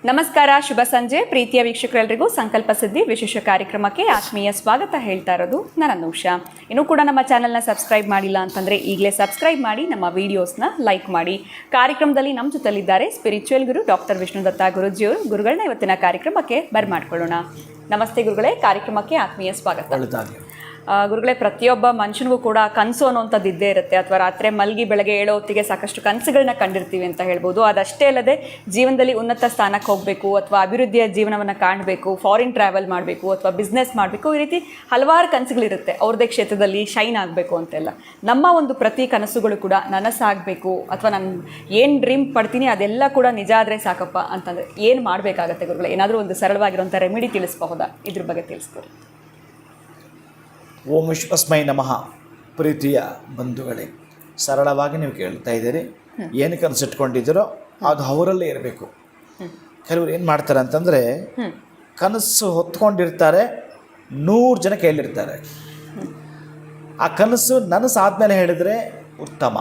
ನಮಸ್ಕಾರ, ಶುಭ ಸಂಜೆ. ಪ್ರೀತಿಯ ವೀಕ್ಷಕರೆಲ್ಲರಿಗೂ ಸಂಕಲ್ಪ ಸಿದ್ಧಿ ವಿಶೇಷ ಕಾರ್ಯಕ್ರಮಕ್ಕೆ ಆತ್ಮೀಯ ಸ್ವಾಗತ ಹೇಳ್ತಾ ಇರೋದು ನಾನು ಅನೂಷಾ. ಇನ್ನೂ ಕೂಡ ನಮ್ಮ ಚಾನಲ್ನ ಸಬ್ಸ್ಕ್ರೈಬ್ ಮಾಡಿಲ್ಲ ಅಂತಂದರೆ ಈಗಲೇ ಸಬ್ಸ್ಕ್ರೈಬ್ ಮಾಡಿ, ನಮ್ಮ ವೀಡಿಯೋಸ್ನ ಲೈಕ್ ಮಾಡಿ. ಕಾರ್ಯಕ್ರಮದಲ್ಲಿ ನಮ್ಮ ಜೊತೆಲಿದ್ದಾರೆ ಸ್ಪಿರಿಚುವಲ್ ಗುರು ಡಾಕ್ಟರ್ ವಿಷ್ಣುದತ್ತ ಗುರುಜಿಯವರು. ಗುರುಗಳನ್ನ ಇವತ್ತಿನ ಕಾರ್ಯಕ್ರಮಕ್ಕೆ ಬರ್ಮಾಡ್ಕೊಳ್ಳೋಣ. ನಮಸ್ತೆ ಗುರುಗಳೇ, ಕಾರ್ಯಕ್ರಮಕ್ಕೆ ಆತ್ಮೀಯ ಸ್ವಾಗತ. ಗುರುಗಳೇ, ಪ್ರತಿಯೊಬ್ಬ ಮನುಷ್ಯನಿಗೂ ಕೂಡ ಕನಸು ಅನ್ನೋಂಥದ್ದು ಇದ್ದೇ ಇರುತ್ತೆ, ಅಥವಾ ರಾತ್ರಿ ಮಲಗಿ ಬೆಳಗ್ಗೆ ಏಳೋ ಹೊತ್ತಿಗೆ ಸಾಕಷ್ಟು ಕನಸುಗಳನ್ನ ಕಂಡಿರ್ತೀವಿ ಅಂತ ಹೇಳ್ಬೋದು. ಅದಷ್ಟೇ ಅಲ್ಲದೆ ಜೀವನದಲ್ಲಿ ಉನ್ನತ ಸ್ಥಾನಕ್ಕೆ ಹೋಗಬೇಕು, ಅಥವಾ ಅಭಿವೃದ್ಧಿಯ ಜೀವನವನ್ನು ಕಾಣಬೇಕು, ಫಾರಿನ್ ಟ್ರಾವೆಲ್ ಮಾಡಬೇಕು, ಅಥವಾ ಬಿಸ್ನೆಸ್ ಮಾಡಬೇಕು, ಈ ರೀತಿ ಹಲವಾರು ಕನಸುಗಳಿರುತ್ತೆ. ಅವ್ರದ್ದೇ ಕ್ಷೇತ್ರದಲ್ಲಿ ಶೈನ್ ಆಗಬೇಕು ಅಂತೆಲ್ಲ. ನಮ್ಮ ಒಂದು ಪ್ರತಿ ಕನಸುಗಳು ಕೂಡ ನನಸಾಗಬೇಕು, ಅಥವಾ ನಾನು ಏನು ಡ್ರೀಮ್ ಪಡ್ತೀನಿ ಅದೆಲ್ಲ ಕೂಡ ನಿಜ ಆದರೆ ಸಾಕಪ್ಪ ಅಂತಂದರೆ ಏನು ಮಾಡಬೇಕಾಗತ್ತೆ ಗುರುಗಳೇ? ಏನಾದರೂ ಒಂದು ಸರಳವಾಗಿರುವಂಥ ರೆಮಿಡಿ ತಿಳಿಸ್ಬಹುದಾ? ಇದ್ರ ಬಗ್ಗೆ ತಿಳಿಸ್ಕೊಡಿ. ಓಂ ವಿಶ್ವಸ್ಮೈ ನಮಃ. ಪ್ರೀತಿಯ ಬಂಧುಗಳೇ, ಸರಳವಾಗಿ ನೀವು ಕೇಳ್ತಾ ಇದ್ದೀರಿ. ಏನು ಕನಸಿಟ್ಕೊಂಡಿದ್ದೀರೋ ಅದು ಅವರಲ್ಲೇ ಇರಬೇಕು. ಕೆಲವರು ಏನು ಮಾಡ್ತಾರೆ ಅಂತಂದರೆ, ಕನಸು ಹೊತ್ಕೊಂಡಿರ್ತಾರೆ, 100 ಜನ ಕೈಲಿರ್ತಾರೆ. ಆ ಕನಸು ನನಸು ಆದಮೇಲೆ ಹೇಳಿದರೆ ಉತ್ತಮ.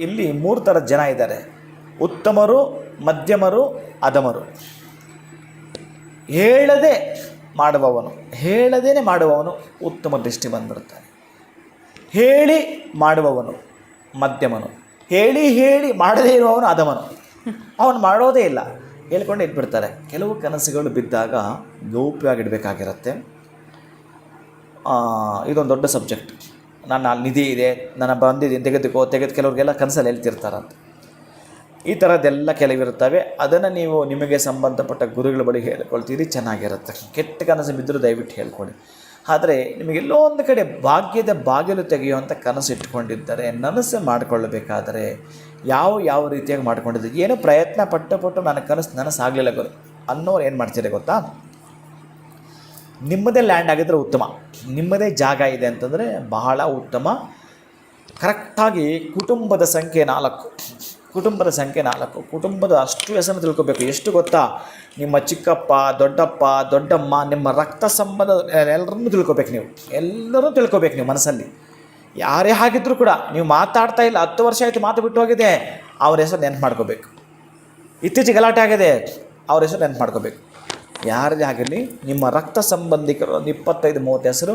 ಇಲ್ಲಿ 3 ಥರದ ಜನ ಇದ್ದಾರೆ: ಉತ್ತಮರು, ಮಧ್ಯಮರು, ಅಧಮರು. ಹೇಳದೆ ಮಾಡುವವನು, ಹೇಳದೇನೆ ಮಾಡುವವನು ಉತ್ತಮ ದೃಷ್ಟಿ ಬಂದ್ಬಿಡ್ತಾನೆ. ಹೇಳಿ ಮಾಡುವವನು ಮಧ್ಯಮನು, ಹೇಳಿ ಮಾಡದೇ ಇರುವವನು ಅಧಮನು. ಅವನು ಮಾಡೋದೇ ಇಲ್ಲ, ಹೇಳ್ಕೊಂಡು ಇಟ್ಬಿಡ್ತಾರೆ. ಕೆಲವು ಕನಸುಗಳು ಬಿದ್ದಾಗ ಗೌಪ್ಯವಾಗಿಡಬೇಕಾಗಿರುತ್ತೆ. ಇದೊಂದು ದೊಡ್ಡ ಸಬ್ಜೆಕ್ಟ್. ನನ್ನ ನಿಧಿ ಇದೆ, ನನ್ನ ಬಂದಿದ್ದೀನಿ, ತೆಗೆದು ಕೆಲವ್ರಿಗೆಲ್ಲ ಕನಸಲ್ಲಿ ಹೇಳ್ತಿರ್ತಾರಂತೆ. ಈ ಥರದ್ದೆಲ್ಲ ಕೆಲವಿರುತ್ತವೆ. ಅದನ್ನು ನೀವು ನಿಮಗೆ ಸಂಬಂಧಪಟ್ಟ ಗುರುಗಳ ಬಳಿ ಹೇಳ್ಕೊಳ್ತೀರಿ, ಚೆನ್ನಾಗಿರುತ್ತೆ. ಕೆಟ್ಟ ಕನಸು ಬಿದ್ದರೂ ದಯವಿಟ್ಟು ಹೇಳ್ಕೊಳ್ಳಿ. ಆದರೆ ನಿಮಗೆಲ್ಲೋ ಒಂದು ಕಡೆ ಭಾಗ್ಯದ ಬಾಗಿಲು ತೆಗೆಯುವಂಥ ಕನಸು ಇಟ್ಕೊಂಡಿದ್ದರೆ, ನನಸು ಮಾಡಿಕೊಳ್ಳಬೇಕಾದರೆ ಯಾವ ರೀತಿಯಾಗಿ ಮಾಡ್ಕೊಂಡಿದ್ದೆ, ಏನೋ ಪ್ರಯತ್ನ ಪಟ್ಟು ನನ್ನ ಕನಸು ನನಸಾಗಲಿಲ್ಲ ಗುರು ಅನ್ನೋರು ಏನು ಮಾಡ್ತೀರಿ ಗೊತ್ತಾ? ನಿಮ್ಮದೇ ಲ್ಯಾಂಡ್ ಆಗಿದ್ದರೆ ಉತ್ತಮ, ನಿಮ್ಮದೇ ಜಾಗ ಇದೆ ಅಂತಂದರೆ ಬಹಳ ಉತ್ತಮ. ಕರೆಕ್ಟಾಗಿ ಕುಟುಂಬದ ಸಂಖ್ಯೆ 4, ಕುಟುಂಬದ ಅಷ್ಟು ಹೆಸರನ್ನು ತಿಳ್ಕೊಬೇಕು. ಎಷ್ಟು ಗೊತ್ತಾ? ನಿಮ್ಮ ಚಿಕ್ಕಪ್ಪ, ದೊಡ್ಡಮ್ಮ, ನಿಮ್ಮ ರಕ್ತ ಸಂಬಂಧ ಎಲ್ಲರನ್ನೂ ತಿಳ್ಕೊಬೇಕು. ಎಲ್ಲರೂ ತಿಳ್ಕೊಬೇಕು ನೀವು ಮನಸ್ಸಲ್ಲಿ. ಯಾರೇ ಆಗಿದ್ದರೂ ಕೂಡ, ನೀವು ಮಾತಾಡ್ತಾ ಇಲ್ಲ, 10 ವರ್ಷ ಆಯಿತು ಮಾತು ಬಿಟ್ಟು ಹೋಗಿದೆ, ಅವ್ರ ಹೆಸರು ನೆನಪು ಮಾಡ್ಕೋಬೇಕು. ಇತ್ತೀಚೆಗೆ ಗಲಾಟೆ ಆಗಿದೆ, ಅವ್ರ ಹೆಸರು ನೆನಪು ಮಾಡ್ಕೋಬೇಕು. ಯಾರದೇ ಆಗಿರಲಿ, ನಿಮ್ಮ ರಕ್ತ ಸಂಬಂಧಿಕರು 25-30 ಹೆಸರು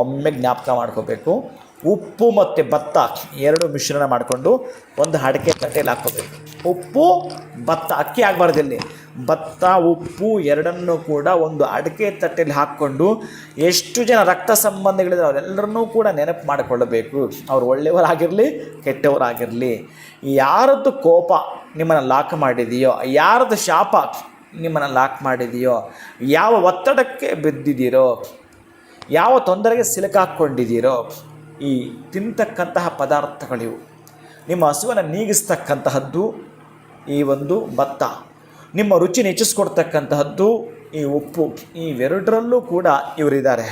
ಒಮ್ಮೆ ಜ್ಞಾಪಕ ಮಾಡ್ಕೋಬೇಕು. ಉಪ್ಪು ಮತ್ತು ಭತ್ತ 2 ಮಿಶ್ರಣ ಮಾಡಿಕೊಂಡು ಒಂದು ಅಡಿಕೆ ತಟ್ಟೆಯಲ್ಲಿ ಹಾಕ್ಕೋಬೇಕು. ಉಪ್ಪು ಭತ್ತ, ಅಕ್ಕಿ ಆಗಬಾರ್ದು ಇಲ್ಲಿ. ಭತ್ತ ಉಪ್ಪು ಎರಡನ್ನೂ ಕೂಡ ಒಂದು ಅಡಿಕೆ ತಟ್ಟೆಯಲ್ಲಿ ಹಾಕ್ಕೊಂಡು ಎಷ್ಟು ಜನ ರಕ್ತ ಸಂಬಂಧಿಗಳಿದ್ದಾರೆ ಅವರೆಲ್ಲರನ್ನೂ ಕೂಡ ನೆನಪು ಮಾಡಿಕೊಳ್ಳಬೇಕು. ಅವ್ರು ಒಳ್ಳೆಯವರಾಗಿರಲಿ ಕೆಟ್ಟವರಾಗಿರಲಿ. ಯಾರದ್ದು ಕೋಪ ನಿಮ್ಮನ್ನು ಲಾಕ್ ಮಾಡಿದೆಯೋ, ಯಾರದ್ದು ಶಾಪ ನಿಮ್ಮನ್ನು ಲಾಕ್ ಮಾಡಿದೆಯೋ, ಯಾವ ಒತ್ತಡಕ್ಕೆ ಬಿದ್ದಿದ್ದೀರೋ, ಯಾವ ತೊಂದರೆಗೆ ಸಿಲುಕಾಕ್ಕೊಂಡಿದ್ದೀರೋ, ಈ ತಿಂತಕ್ಕಂತಹ ಪದಾರ್ಥಗಳಿವು. ನಿಮ್ಮ ಹಸುವನ್ನು ನೀಗಿಸ್ತಕ್ಕಂತಹದ್ದು ಈ ಒಂದು ಭತ್ತ, ನಿಮ್ಮ ರುಚಿನ ಹೆಚ್ಚಿಸ್ಕೊಡ್ತಕ್ಕಂತಹದ್ದು ಈ ಉಪ್ಪು. ಇವೆರಡರಲ್ಲೂ ಕೂಡ ಇವರಿದ್ದಾರೆ.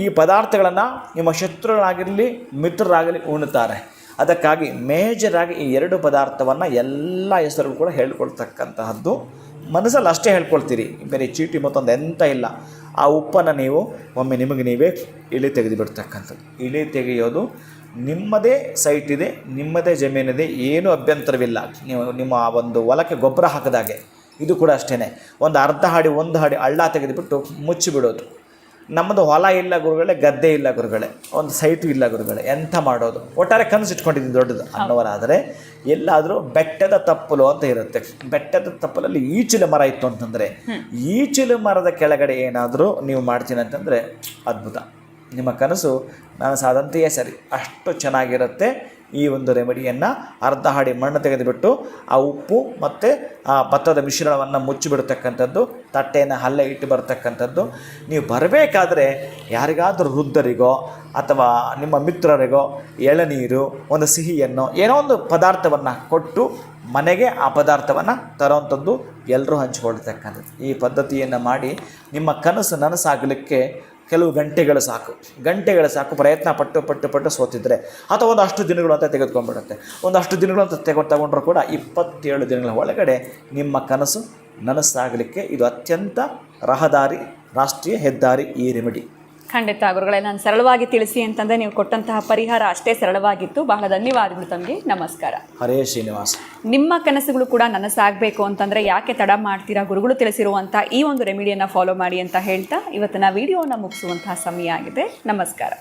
ಈ ಪದಾರ್ಥಗಳನ್ನು ನಿಮ್ಮ ಶತ್ರುಗಳಾಗಿರಲಿ ಮಿತ್ರರಾಗಲಿ ಉಣ್ತಾರೆ. ಅದಕ್ಕಾಗಿ ಮೇಜರಾಗಿ ಈ 2 ಪದಾರ್ಥವನ್ನು ಎಲ್ಲ ಹೆಸರು ಕೂಡ ಹೇಳ್ಕೊಳ್ತಕ್ಕಂತಹದ್ದು. ಮನಸ್ಸಲ್ಲಿ ಅಷ್ಟೇ ಹೇಳ್ಕೊಳ್ತೀರಿ, ಬೇರೆ ಚೀಟಿ ಮತ್ತೊಂದು ಎಂತ ಇಲ್ಲ. ಆ ಉಪ್ಪನ್ನು ನೀವು ಒಮ್ಮೆ ನಿಮಗೆ ನೀವೇ ಇಳಿ ತೆಗೆದು ಬಿಡ್ತಕ್ಕಂಥದ್ದು. ಇಳಿ ತೆಗೆಯೋದು ನಿಮ್ಮದೇ ಸೈಟ್ ಇದೆ, ನಿಮ್ಮದೇ ಜಮೀನಿದೆ, ಏನೂ ಅಭ್ಯಂತರವಿಲ್ಲ. ನೀವು ನಿಮ್ಮ ಒಂದು ಹೊಲಕ್ಕೆ ಗೊಬ್ಬರ ಹಾಕಿದಾಗೆ ಇದು ಕೂಡ ಅಷ್ಟೇ. ಒಂದು ಅರ್ಧ ಹಾಡಿ ಹಳ್ಳ ತೆಗೆದುಬಿಟ್ಟು ಮುಚ್ಚಿಬಿಡೋದು. ನಮ್ಮದು ಹೊಲ ಇಲ್ಲ ಗುರುಗಳೇ, ಗದ್ದೆ ಇಲ್ಲ ಗುರುಗಳೇ, ಒಂದು ಸೈಟು ಇಲ್ಲ ಗುರುಗಳೇ, ಎಂಥ ಮಾಡೋದು? ಒಟ್ಟಾರೆ ಕನಸು ಇಟ್ಕೊಂಡಿದ್ದೀನಿ ದೊಡ್ಡದು ಅನ್ನೋರಾದರೆ ಎಲ್ಲಾದರೂ ಬೆಟ್ಟದ ತಪ್ಪಲು ಅಂತ ಇರುತ್ತೆ. ಬೆಟ್ಟದ ತಪ್ಪಲಲ್ಲಿ ಈಚಿಲು ಮರ ಇತ್ತು ಅಂತಂದರೆ, ಈಚಿಲು ಮರದ ಕೆಳಗಡೆ ಏನಾದರೂ ನೀವು ಮಾಡ್ತೀನಿ ಅಂತಂದರೆ ಅದ್ಭುತ. ನಿಮ್ಮ ಕನಸು ನನಸಾದಂತೆಯೇ ಸರಿ, ಅಷ್ಟು ಚೆನ್ನಾಗಿರುತ್ತೆ. ಈ ಒಂದು ರೆಮಿಡಿಯನ್ನು ಅರ್ಧ ಹಾಡಿ ಮಣ್ಣು ತೆಗೆದುಬಿಟ್ಟು ಆ ಉಪ್ಪು ಮತ್ತು ಆ ಭತ್ತದ ಮಿಶ್ರಣವನ್ನು ಮುಚ್ಚಿಬಿಡ್ತಕ್ಕಂಥದ್ದು, ತಟ್ಟೆಯನ್ನು ಹಲ್ಲೆ ಇಟ್ಟು ಬರ್ತಕ್ಕಂಥದ್ದು. ನೀವು ಬರಬೇಕಾದ್ರೆ ಯಾರಿಗಾದರೂ ವೃದ್ಧರಿಗೋ ಅಥವಾ ನಿಮ್ಮ ಮಿತ್ರರಿಗೋ ಎಳನೀರು, ಒಂದು ಸಿಹಿಯನ್ನು, ಏನೋ ಒಂದು ಪದಾರ್ಥವನ್ನು ಕೊಟ್ಟು ಮನೆಗೆ ಆ ಪದಾರ್ಥವನ್ನು ತರೋವಂಥದ್ದು, ಎಲ್ಲರೂ ಹಂಚಿಕೊಳ್ತಕ್ಕಂಥದ್ದು. ಈ ಪದ್ಧತಿಯನ್ನು ಮಾಡಿ ನಿಮ್ಮ ಕನಸು ನನಸಾಗಲಿಕ್ಕೆ ಕೆಲವು ಗಂಟೆಗಳು ಸಾಕು. ಪ್ರಯತ್ನ ಪಟ್ಟು ಸೋತಿದ್ರೆ, ಅಥವಾ ಒಂದಷ್ಟು ದಿನಗಳು ಅಂತ ತೆಗೆದುಕೊಂಡ್ಬಿಡುತ್ತೆ. ಒಂದಷ್ಟು ದಿನಗಳು ಅಂತ ತಗೊಂಡ್ರೂ ಕೂಡ 27 ದಿನಗಳ ಒಳಗಡೆ ನಿಮ್ಮ ಕನಸು ನನಸಾಗಲಿಕ್ಕೆ ಇದು ಅತ್ಯಂತ ರಾಷ್ಟ್ರೀಯ ಹೆದ್ದಾರಿ ಈ ರೆಮಿಡಿ. ಖಂಡಿತ ಗುರುಗಳೇ, ನಾನು ಸರಳವಾಗಿ ತಿಳಿಸಿ ಅಂತಂದರೆ ನೀವು ಕೊಟ್ಟಂತಹ ಪರಿಹಾರ ಅಷ್ಟೇ ಸರಳವಾಗಿತ್ತು. ಬಹಳ ಧನ್ಯವಾದಗಳು ತಮಗೆ. ನಮಸ್ಕಾರ. ಹರೇ ಶ್ರೀನಿವಾಸ. ನಿಮ್ಮ ಕನಸುಗಳು ಕೂಡ ನನಸಾಗಬೇಕು ಅಂತಂದರೆ ಯಾಕೆ ತಡ ಮಾಡ್ತೀರಾ? ಗುರುಗಳು ತಿಳಿಸಿರುವಂಥ ಈ ಒಂದು ರೆಮಿಡಿಯನ್ನು ಫಾಲೋ ಮಾಡಿ ಅಂತ ಹೇಳ್ತಾ ಇವತ್ತಿನ ವಿಡಿಯೋನ ಮುಗಿಸುವಂತಹ ಸಮಯ ಆಗಿದೆ. ನಮಸ್ಕಾರ.